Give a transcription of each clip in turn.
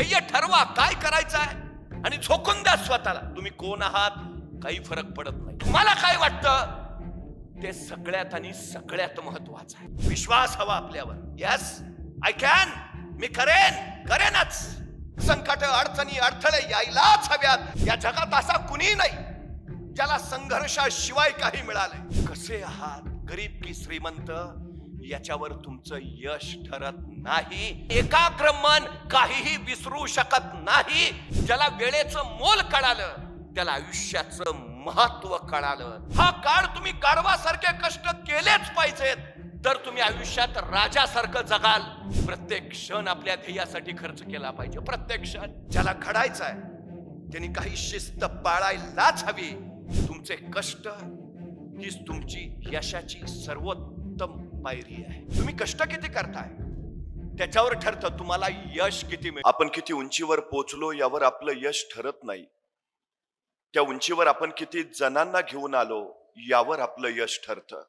ध्येय ठरवा, काय करायचं आहे आणि झोकून द्या स्वतःला. तुम्ही कोण आहात काही फरक पडत नाही. तुम्हाला काय वाटतं ते सगळ्यात आणि सगळ्यात महत्वाचं आहे. विश्वास हवा आपल्यावर. यस आय कॅन, मी करेनच. संकट, अडचणी, अडथळे यायलाच हव्यात. या जगात असा कुणी नाही ज्याला संघर्षाशिवाय काही मिळालंय. कसे आहात, गरीब की श्रीमंत, याच्यावर तुमचं यश ठरत नाही. एकाग्र मन काहीही विसरू शकत नाही. ज्याला वेळेचं मोल कळालं त्याला आयुष्याचं महत्व कळालं. हा काळ तुम्ही गाढवासारखे कष्ट केलेच पाहिजेत, तर तुम्ही आयुष्यात राजासारखं जगाल. प्रत्येक क्षण आपल्या ध्येयासाठी खर्च केला पाहिजे. प्रत्येक क्षण. ज्याला घडायचं आहे त्यांनी काही शिस्त पाळायलाच हवी. तुमचे कष्ट हीच तुमची यशाची सर्वोत्तम पायरी आहे. तुम्ही कष्ट किती करताय त्याच्यावर ठरतं तुम्हाला यश किती मिळेल. आपण किती उंचीवर पोहोचलो यावर आपलं यश ठरत नाही. त्या उंचीवर आपण किती जणांना घेऊन आलो यावर आपलं यश ठरतं.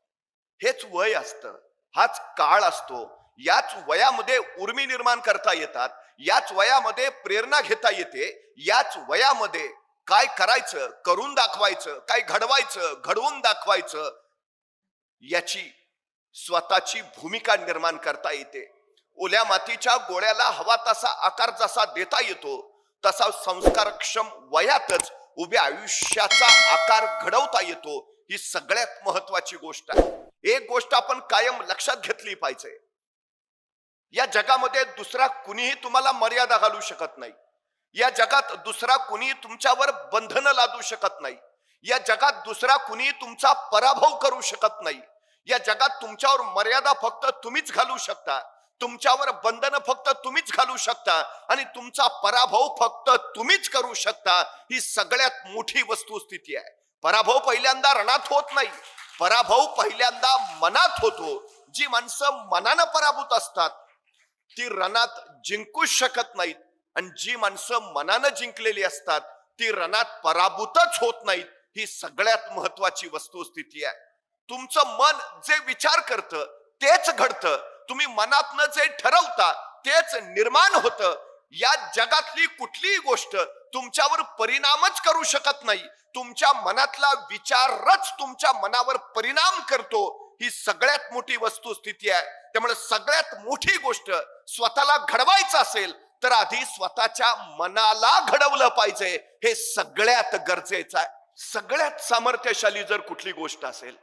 हेच वय असतं, हाच काळ असतो. याच वयामध्ये उर्मी निर्माण करता येतात, याच वयामध्ये प्रेरणा घेता येते, याच वयामध्ये काय करायचं, करून दाखवायचं, काय घडवायचं, घडवून दाखवायचं, याची स्वतःची भूमिका निर्माण करता येते. ओल्या मातीच्या गोळ्याला हवा तसा आकार जसा देता येतो, तसा संस्कारक्षम वयातच उभ्या आयुष्याचा आकार घडवता येतो. ही सगळ्यात महत्वाची गोष्ट आहे. एक गोष्ट आपण कायम लक्षात घेतली पाहिजे. या जगामध्ये दुसरा कुणीही तुम्हाला मर्यादा घालू शकत नाही. या जगात दुसरा कुणी तुमच्यावर बंधनं लादू शकत नाही. या जगात दुसरा कुणी तुमचा पराभव करू शकत नाही. या जगात तुमच्यावर मर्यादा फक्त तुम्हीच घालू शकता, तुमच्यावर बंधनं फक्त तुम्हीच घालू शकता आणि तुमचा पराभव फक्त तुम्हीच करू शकता. ही सगळ्यात मोठी वस्तुस्थिती आहे. पराभव पहिल्यांदा रणात होत नाही, पराभव पहिल्यांदा मनात होतो. जी माणसं मनानं पराभूत असतात ती रणात जिंकूच शकत नाहीत, आणि जी माणसं मनानं जिंकलेली असतात ती रणात पराभूतच होत नाहीत. ही सगळ्यात महत्वाची वस्तुस्थिती आहे. तुमचं मन जे विचार करतं तेच घडतं. तुम्ही मनातनं जे ठरवता तेच निर्माण होतं. या जगातली कुठलीही गोष्ट तुमच्यावर परिणामच करू शकत नाही. तुमच्या मनातला विचारच तुमच्या मनावर परिणाम करतो. ही सगळ्यात मोठी वस्तुस्थिती आहे. त्यामुळे सगळ्यात मोठी गोष्ट स्वतःला घडवायचं असेल तर आधी स्वतःच्या मनाला घडवलं पाहिजे. हे सगळ्यात गरजेचं आहे. सगळ्यात सामर्थ्यशाली जर कुठली गोष्ट असेल,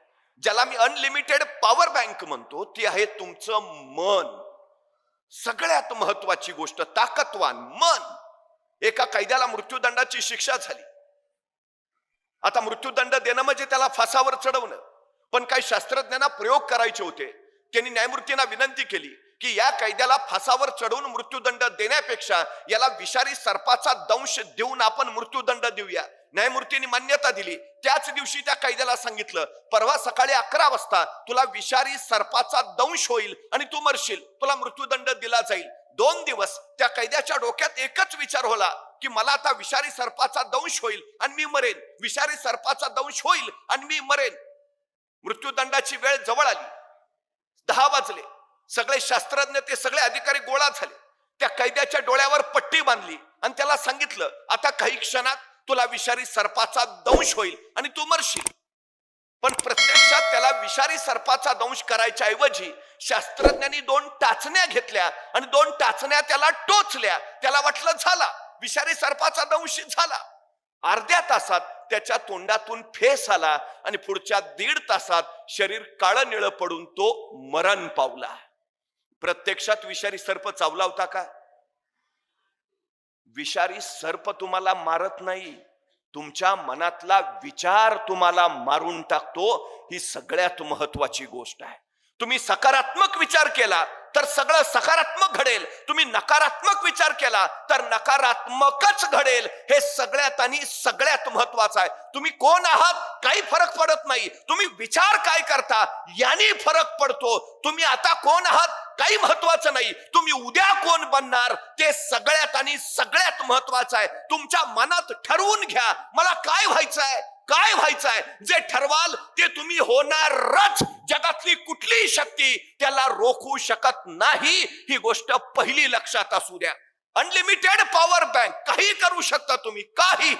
ज्याला मी अनलिमिटेड पॉवर बँक म्हणतो, ती आहे तुमचं मन. सगळ्यात महत्वाची गोष्ट, ताकदवान मन. एका कैद्याला मृत्यूदंडाची शिक्षा झाली. आता मृत्यूदंड देणं म्हणजे त्याला फासावर चढवणं. पण काही शास्त्रज्ञांना प्रयोग करायचे होते. त्यांनी न्यायमूर्तींना विनंती केली की या कैद्याला फासावर चढवून मृत्यूदंड देण्यापेक्षा याला विषारी सर्पाचा दंश देऊन आपण मृत्यूदंड देऊया. न्यायमूर्तींनी मान्यता दिली. त्याच दिवशी त्या कैद्याला सांगितलं, परवा सकाळी 11 वाजता तुला विषारी सर्पाचा दंश होईल आणि तू मरशील, तुला मृत्यूदंड दिला जाईल. 2 दिवस त्या कैद्याच्या डोक्यात एकच विचार होला की मला आता विषारी सर्पाचा दंश होईल आणि मी मरेन, विषारी सर्पाचा दंश होईल आणि मी मरेन. मृत्यूदंडाची वेळ जवळ आली. 10 वाजले. सगळे शास्त्रज्ञ, ते सगळे अधिकारी गोळा झाले. त्या कैद्याच्या डोळ्यावर पट्टी बांधली आणि त्याला सांगितलं, आता काही क्षणात तुला विषारी सर्पाचा दंश होईल आणि तू मरशील. पण प्रत्यक्षात त्याला विषारी सर्पाचा दंश करायच्या ऐवजी शास्त्रज्ञांनी 2 टाचण्या घेतल्या आणि 2 टाचण्या त्याला टोचल्या. त्याला वाटलं झाला, विषारी सर्पाचा दंश झाला. अर्ध्या तासात त्याच्या तोंडातून फेस आला आणि पुढच्या 1.5 तासात शरीर काळं निळं पडून तो मरण पावला. प्रत्यक्षात विषारी सर्प चावला होता का? विषारी सर्प तुम्हाला मारत नाही, तुमच्या मनातला विचार तुम्हाला मारून टाकतो. ही सगळ्यात महत्वाची गोष्ट आहे. तुम्ही सकारात्मक विचार केला तर सगळं सकारात्मक घडेल. तुम्ही नकारात्मक विचार केला तर नकारात्मकच घडेल. हे सगळ्यात आणि सगळ्यात महत्वाचं आहे. तुम्ही कोण आहात काही फरक पडत नाही, तुम्ही विचार काय करता याने फरक पडतो. तुम्ही आता कोण आहात काही महत्वाचं नाही, तुम्ही उद्या कोण बनणार ते सगळ्यात आणि सगळ्यात महत्वाचं आहे. तुमच्या मनात ठरवून घ्या, मला काय व्हायचंय, काय व्हायचंय. जे ठरवाल ते तुम्ही होणारच. जगातली कुठलीही शक्ती त्याला रोखू शकत नाही. ही गोष्ट पहिली लक्षात असू द्या. अनलिमिटेड पॉवर बँक, काही करू शकता तुम्ही, काही.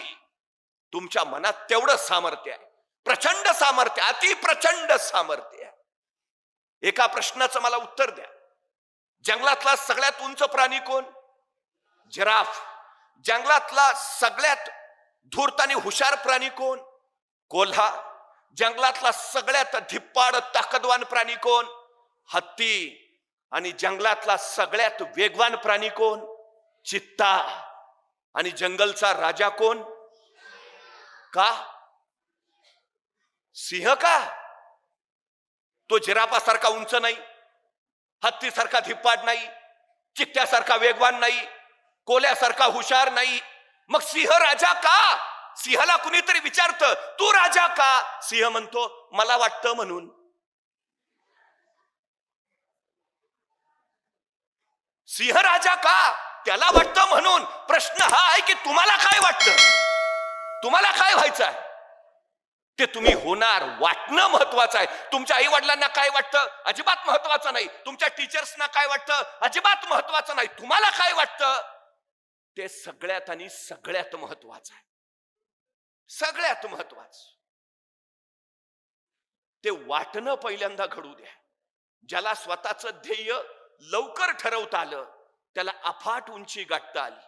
तुमच्या मनात तेवढं सामर्थ्य आहे, प्रचंड सामर्थ्य, अति प्रचंड सामर्थ्य आहे. एका प्रश्नाचं मला उत्तर द्या. जंगलातला सगळ्यात उंच प्राणी कोण? जिराफ. जंगलातला सगळ्यात धूर्त आणि हुशार प्राणी कोण? कोल्हा. जंगलातला सगळ्यात धिप्पाड ताकदवान प्राणी कोण? हत्ती. आणि जंगलातला सगळ्यात वेगवान प्राणी कोण? चित्ता. आणि जंगलचा राजा कोण? का? सिंह का? तो जिराफासारखा उंच नाही, हत्तीसारखा धिप्पाड नाही, चित्त्यासारखा वेगवान नाही, कोल्यासारखा हुशार नाही. मग सिंह राजा का? सिंहाला कुणीतरी विचारतं तू राजा का? सिंह म्हणतो मला वाटतं म्हणून. सिंह राजा का? त्याला वाटतं म्हणून. प्रश्न हा आहे की तुम्हाला काय वाटतं? तुम्हाला काय व्हायचं आहे ते तुम्ही होणार. वाटणं महत्वाचं आहे. तुमच्या आई वडिलांना काय वाटतं अजिबात महत्वाचं नाही. तुमच्या टीचर्सना काय वाटतं अजिबात महत्वाचं नाही. तुम्हाला काय वाटतं ते सगळ्यात आणि सगळ्यात महत्वाचं आहे. सगळ्यात महत्वाचं ते वाटणं पहिल्यांदा घडू द्या. ज्याला स्वतःचं ध्येय लवकर ठरवता आलं त्याला अफाट उंची गाठता आली.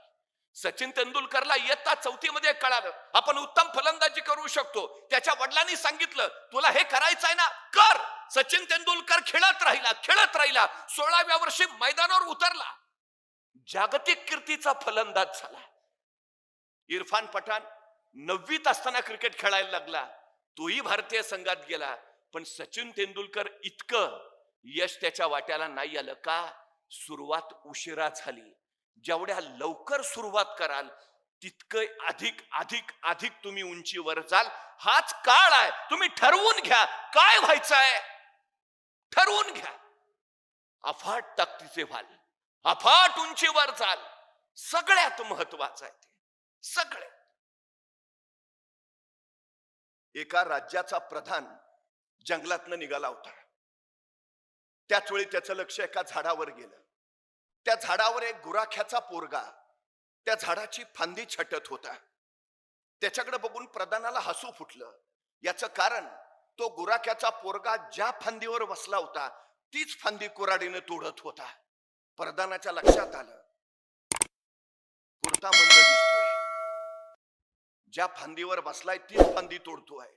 सचिन तेंडुलकरला इयत्ता 4थी मध्ये कळालं आपण उत्तम फलंदाजी करू शकतो. त्याच्या वडिलांनी सांगितलं तुला हे करायचं आहे ना, कर. सचिन तेंडुलकर खेळत राहिला, खेळत राहिला. 16व्या वर्षी मैदानावर उतरला, जागतिक कीर्तीचा फलंदाज झाला. इरफान पठाण 9वीत असताना क्रिकेट खेळायला लागला, तोही भारतीय संघात गेला. पण सचिन तेंडुलकर इतकं यश त्याच्या वाट्याला नाही आलं का? सुरुवात उशिरा झाली. जेवढ्या लवकर सुरुवात कराल तितकं अधिक अधिक अधिक तुम्ही उंचीवर जाल. हाच काळ आहे. तुम्ही ठरवून घ्या काय व्हायचंय, ठरवून घ्या. अफाट ताकदीचे व्हाल, अफाट उंचीवर जाल. सगळ्यात महत्वाचं आहे ते. सगळ्यात. एका राज्याचा प्रधान जंगलातनं निघाला होता. त्याच वेळी त्याचं लक्ष एका झाडावर गेलं. त्या झाडावर एक गुराख्याचा पोरगा त्या झाडाची फांदी छटत होता. त्याच्याकडे बघून प्रधानाला हसू फुटलं. याचं कारण तो गुराख्याचा पोरगा ज्या फांदीवर बसला होता तीच फांदी कुऱ्हाडीने तोडत होता. प्रधानाच्या लक्षात आलं कुर्ता मंद दिसतोय, ज्या फांदीवर बसलाय तीच फांदी तोडतोय.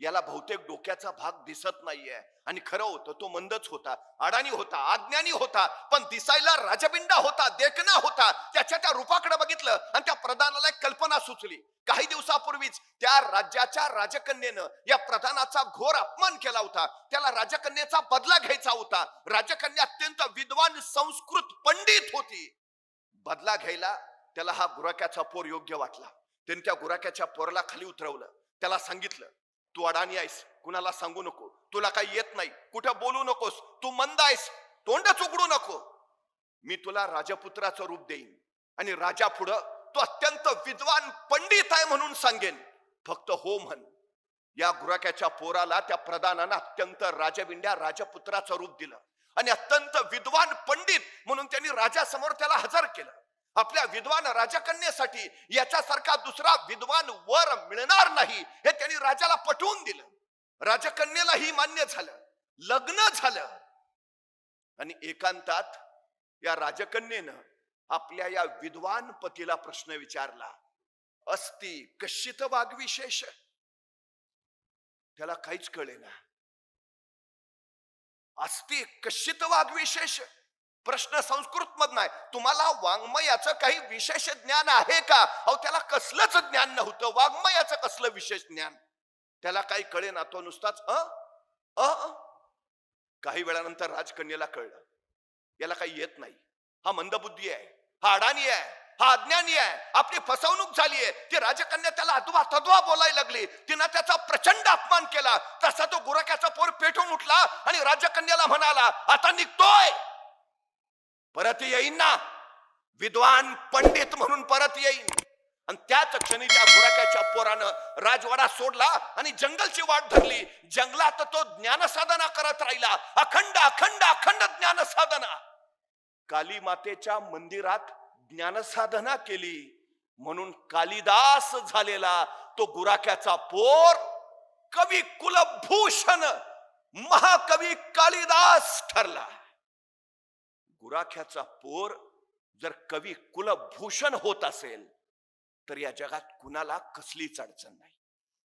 याला बहुतेक डोक्याचा भाग दिसत नाहीये. आणि खरं होतं तो मंदच होता, अडाणी होता, अज्ञानी होता, पण दिसायला राजबिंडा होता, देखणा होता. त्याच्या त्या रूपाकडे बघितलं आणि त्या प्रधानाला एक कल्पना सुचली. काही दिवसापूर्वीच त्या राज्याच्या राजकन्येनं या प्रधानाचा घोर अपमान केला होता. त्याला राजकन्येचा बदला घ्यायचा होता. राजकन्या अत्यंत विद्वान संस्कृत पंडित होती. बदला घ्यायला त्याला हा गुराख्याचा पोर योग्य वाटला. त्याने त्या गुराख्याच्या पोराला खाली उतरवलं. त्याला सांगितलं तू अडाणी आहेस, कुणाला सांगू नको, तुला काही येत नाही, कुठं बोलू नकोस, तू मंद आहेस, तोंडच उघडू नको. मी तुला राजपुत्राचं रूप देईन आणि राजा पुढं तो अत्यंत विद्वान पंडित आहे म्हणून सांगेन, फक्त हो म्हण. या गुराख्याच्या पोराला त्या प्रधानानं अत्यंत राजबिंड्या राजपुत्राचं रूप दिलं आणि अत्यंत विद्वान पंडित म्हणून त्यांनी राजासमोर त्याला हजर केलं. आपल्या विद्वान राजकन्येसाठी याच्यासारखा दुसरा विद्वान वर मिळणार नाही हे त्यांनी राजाला पटवून दिलं. राजकन्येलाही मान्य झालं, लग्न झालं. आणि एकांतात या राजकन्येनं आपल्या या विद्वान पतीला प्रश्न विचारला, अस्ति कश्चित वाग्विशेष. त्याला काहीच कळेना. अस्ति कश्चित वाग्विशेष प्रश्न संस्कृत मधला आहे. तुम्हाला वाङ्मयाचं काही विशेष ज्ञान आहे का? अहो त्याला कसलंच ज्ञान नव्हतं. वाङ्मयाचं कसलं विशेष ज्ञान? त्याला काही कळेना. तो नुसताच काही वेळानंतर राजकन्येला कळलं याला काही येत नाही, हा मंदबुद्धी आहे, हा अडाणी आहे, हा अज्ञानी आहे, आपली फसवणूक झाली आहे. ती राजकन्या त्याला अद्वा तद्वा बोलायला लागली. तिनं त्याचा प्रचंड अपमान केला. तसा तो गुराख्याचा पोर पेटून उठला आणि राजकन्याला म्हणाला आता निघतोय, परत येईन ना, विद्वान पंडित म्हणून परत येईन. आणि त्याच क्षणी त्या गुराख्याच्या पोरानं राजवाडा सोडला आणि जंगलची वाट धरली. जंगलात तो ज्ञानसाधना करत राहिला. अखंड अखंड अखंड ज्ञानसाधना. काली मातेच्या मंदिरात ज्ञानसाधना केली म्हणून कालिदास झालेला तो गुराख्याचा पोर कवी कुलभूषण महाकवी कालिदास ठरला. गुराख्याचा पोर जर कवी कुलभूषण होत असेल तर या जगात कुणाला कसलीच अडचण नाही.